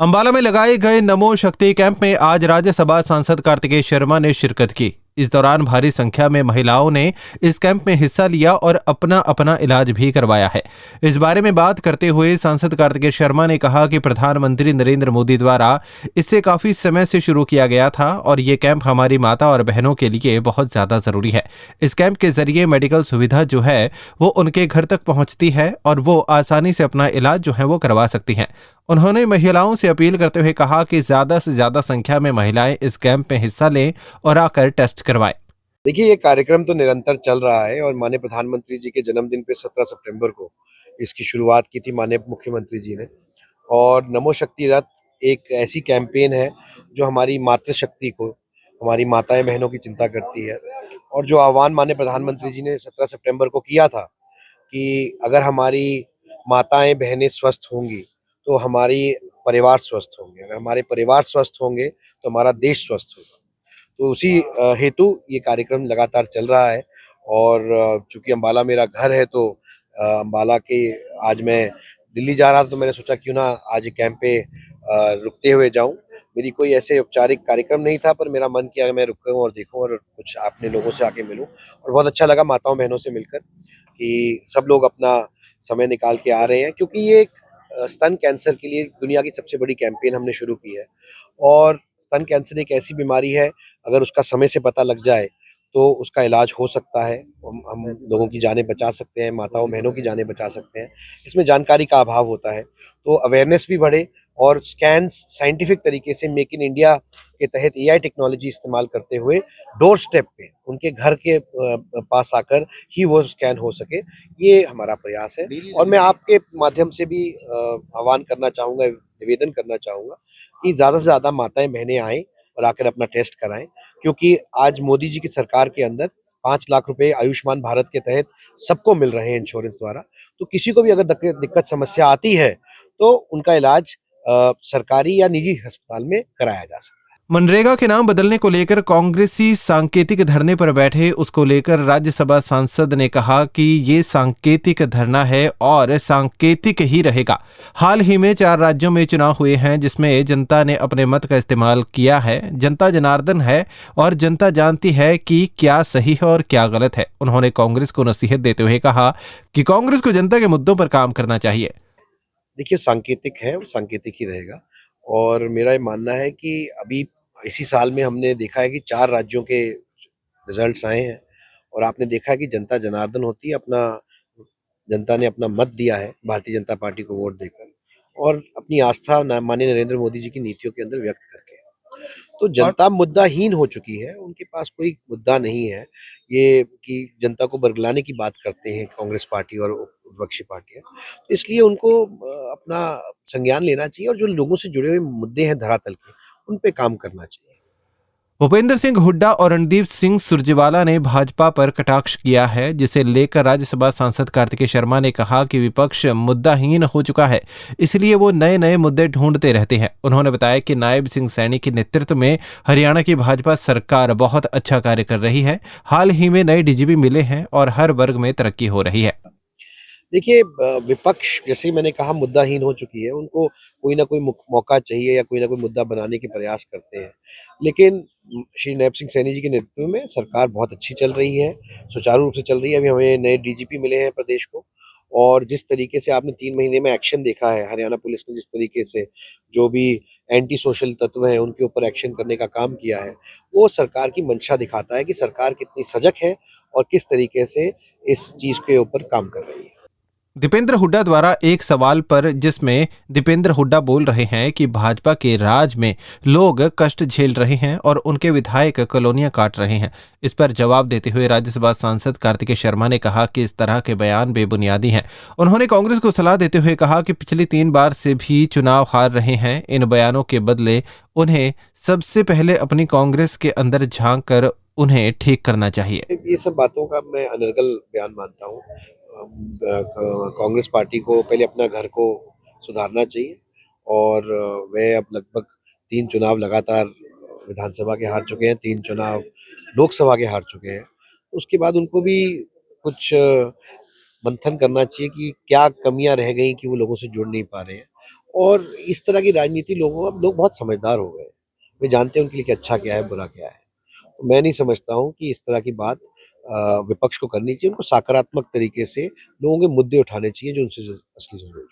अंबाला में लगाए गए नमो शक्ति कैंप में आज राज्यसभा सांसद कार्तिकेय शर्मा ने शिरकत की। इस दौरान भारी संख्या में महिलाओं ने इस कैंप में हिस्सा लिया और अपना अपना इलाज भी करवाया है। इस बारे में बात करते हुए सांसद कार्तिकेय शर्मा ने कहा कि प्रधानमंत्री नरेंद्र मोदी द्वारा इससे काफी समय से शुरू किया गया था और ये कैंप हमारी माता और बहनों के लिए बहुत ज्यादा जरूरी है। इस कैंप के जरिए मेडिकल सुविधा जो है वो उनके घर तक पहुंचती है और वो आसानी से अपना इलाज जो है वो करवा सकती हैं। उन्होंने महिलाओं से अपील करते हुए कहा कि ज्यादा से ज्यादा संख्या में महिलाएं इस कैंप में हिस्सा लें और आकर टेस्ट करवाएं। देखिए, ये कार्यक्रम तो निरंतर चल रहा है और माननीय प्रधानमंत्री जी के जन्मदिन पे 17 सितंबर को इसकी शुरुआत की थी माननीय मुख्यमंत्री जी ने। और नमो शक्ति रथ एक ऐसी कैंपेन है जो हमारी मातृशक्ति को, हमारी माताएं बहनों की चिंता करती है। और जो आह्वान माननीय प्रधानमंत्री जी ने 17 सितंबर को किया था कि अगर हमारी माताएं बहनें स्वस्थ होंगी तो हमारी परिवार स्वस्थ होंगे, अगर हमारे परिवार स्वस्थ होंगे तो हमारा देश स्वस्थ होगा। तो उसी हेतु ये कार्यक्रम लगातार चल रहा है। और चूंकि अम्बाला मेरा घर है तो अम्बाला के आज मैं दिल्ली जा रहा था तो मैंने सोचा क्यों ना आज कैंप पे रुकते हुए जाऊं। मेरी कोई ऐसे औपचारिक कार्यक्रम नहीं था पर मेरा मन किया मैं रुकूं और देखूं और कुछ अपने लोगों से आके मिलूं। और बहुत अच्छा लगा माताओं बहनों से मिलकर कि सब लोग अपना समय निकाल के आ रहे हैं, क्योंकि ये एक स्तन कैंसर के लिए दुनिया की सबसे बड़ी कैंपेन हमने शुरू की है। और स्तन कैंसर एक ऐसी बीमारी है, अगर उसका समय से पता लग जाए तो उसका इलाज हो सकता है। हम लोगों की जानें बचा सकते हैं, माताओं बहनों की जानें बचा सकते हैं। इसमें जानकारी का अभाव होता है तो अवेयरनेस भी बढ़े और स्कैन्स साइंटिफिक तरीके से मेक इन इंडिया के तहत एआई टेक्नोलॉजी इस्तेमाल करते हुए डोर स्टेप पे उनके घर के पास आकर ही वो स्कैन हो सके, ये हमारा प्रयास है। और मैं आपके माध्यम से भी आह्वान करना चाहूँगा, निवेदन करना चाहूँगा कि ज़्यादा से ज़्यादा माताएं बहनें आएँ और आकर अपना टेस्ट कराएं, क्योंकि आज मोदी जी की सरकार के अंदर 5 लाख रुपए आयुष्मान भारत के तहत सबको मिल रहे हैं इंश्योरेंस द्वारा। तो किसी को भी अगर दिक्कत समस्या आती है तो उनका इलाज सरकारी या निजी अस्पताल में कराया जा सकता है। मनरेगा के नाम बदलने को लेकर कांग्रेसी सांकेतिक धरने पर बैठे उसको लेकर राज्यसभा सांसद ने कहा कि ये सांकेतिक धरना है और सांकेतिक ही रहेगा। हाल ही में 4 राज्यों में चुनाव हुए हैं जिसमें जनता ने अपने मत का इस्तेमाल किया है। जनता जनार्दन है और जनता जानती है कि क्या सही है और क्या गलत है। उन्होंने कांग्रेस को नसीहत देते हुए कहा कि कांग्रेस को जनता के मुद्दों पर काम करना चाहिए। देखिए, सांकेतिक है और सांकेतिक ही रहेगा। और मेरा ये मानना है कि अभी इसी साल में हमने देखा है कि 4 राज्यों के रिजल्ट्स आए हैं और आपने देखा है कि जनता जनार्दन होती है। अपना जनता ने अपना मत दिया है भारतीय जनता पार्टी को वोट देकर और अपनी आस्था माननीय नरेंद्र मोदी जी की नीतियों के अंदर व्यक्त करके। तो जनता मुद्दाहीन हो चुकी है, उनके पास कोई मुद्दा नहीं है। ये कि जनता को बरगलाने की बात करते हैं कांग्रेस पार्टी और विपक्षी पार्टियां, तो इसलिए उनको अपना संज्ञान लेना चाहिए और जो लोगों से जुड़े हुए मुद्दे हैं धरातल के, उन पे काम करना चाहिए। भूपेंद्र सिंह हुड्डा और रणदीप सिंह सुरजेवाला ने भाजपा पर कटाक्ष किया है, जिसे लेकर राज्यसभा सांसद कार्तिकेय शर्मा ने कहा कि विपक्ष मुद्दाहीन हो चुका है, इसलिए वो नए नए मुद्दे ढूंढते रहते हैं। उन्होंने बताया कि नायब सिंह सैनी के नेतृत्व में हरियाणा की भाजपा सरकार बहुत अच्छा कार्य कर रही है। हाल ही में नए डीजीपी मिले हैं और हर वर्ग में तरक्की हो रही है। देखिए, विपक्ष जैसे ही मैंने कहा मुद्दाहीन हो चुकी है, उनको कोई ना कोई मौका चाहिए या कोई ना कोई मुद्दा बनाने के प्रयास करते हैं। लेकिन श्री नायब सिंह सैनी जी के नेतृत्व में सरकार बहुत अच्छी चल रही है, सुचारू रूप से चल रही है। अभी हमें नए डीजीपी मिले हैं प्रदेश को और जिस तरीके से आपने 3 महीने में एक्शन देखा है, हरियाणा पुलिस ने जिस तरीके से जो भी एंटी सोशल तत्व हैं उनके ऊपर एक्शन करने का काम किया है, वो सरकार की मंशा दिखाता है कि सरकार कितनी सजग है और किस तरीके से इस चीज़ के ऊपर काम कर रही है। दीपेंद्र हुड्डा द्वारा एक सवाल पर जिसमें दीपेंद्र हुड्डा बोल रहे हैं कि भाजपा के राज में लोग कष्ट झेल रहे हैं और उनके विधायक कॉलोनियां काट रहे हैं, इस पर जवाब देते हुए राज्यसभा सांसद कार्तिकेय शर्मा ने कहा कि इस तरह के बयान बेबुनियादी हैं। उन्होंने कांग्रेस को सलाह देते हुए कहा कि पिछली 3 बार से भी चुनाव हार रहे हैं। इन बयानों के बदले उन्हें सबसे पहले अपनी कांग्रेस के अंदर झांक कर उन्हें ठीक करना चाहिए। ये सब बातों का मैं अनर्गल बयान मानता हूँ। कांग्रेस पार्टी को पहले अपना घर को सुधारना चाहिए और वह अब लगभग 3 चुनाव लगातार विधानसभा के हार चुके हैं, 3 चुनाव लोकसभा के हार चुके हैं। उसके बाद उनको भी कुछ मंथन करना चाहिए कि क्या कमियां रह गई कि वो लोगों से जुड़ नहीं पा रहे हैं और इस तरह की राजनीति लोगों अब लोग बहुत समझदार हो गए हैं। वे जानते हैं उनके लिए कि अच्छा क्या है, बुरा क्या है। तो मैं नहीं समझता हूँ कि इस तरह की बात विपक्ष को करनी चाहिए। उनको सकारात्मक तरीके से लोगों के मुद्दे उठाने चाहिए जो उनसे असली ज़रूरत है।